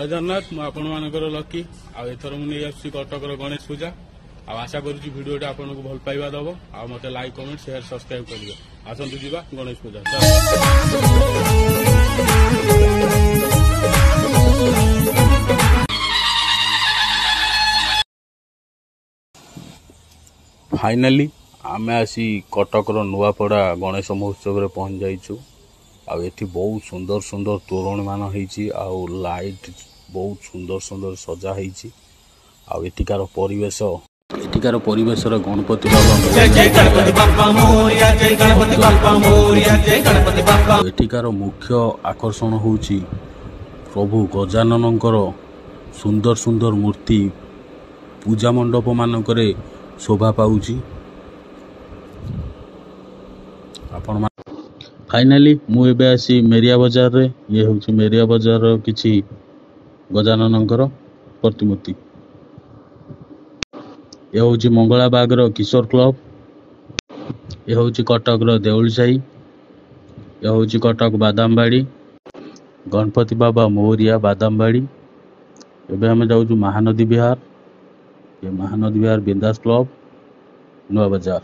जय जगन्नाथ मु आपण मानकर लकी आथर मुझे कटक गणेश पूजा आशा करुच्ची भिडियोटा आपको भल पाइबा दब आ मत लाइक कमेंट शेयर सब्सक्राइब करेंगे आसतु जीवा गणेश पूजा फाइनाली आम आसी कटकर नुआपड़ा गणेश महोत्सव में पहुंच जाइछु आठी बहुत सुंदर सुंदर तोरण मान होती लाइट बहुत सुंदर सुंदर सजा होती आठिकार परिवेश गणपति एठिकार मुख्य आकर्षण होची प्रभु गजाननकर सुंदर सुंदर मूर्ति पूजा मंडप मानकरे शोभा पाउची। आपण फाइनाली मुझे आसी मेरिया बाजार रे ये हूँ मेरिया बाजार किछि गजाननकर प्रतिमूर्ति ये हूँ मंगला बागर किशोर क्लब ये हूँ कटक देउलसाही ये हूँ कटक बादामबाड़ी गणपति बाबा मोरिया बादामबाड़ी एबे हम जाऊँ महानदी विहार ये महानदी विहार बिंदास क्लब नुआ बाजार।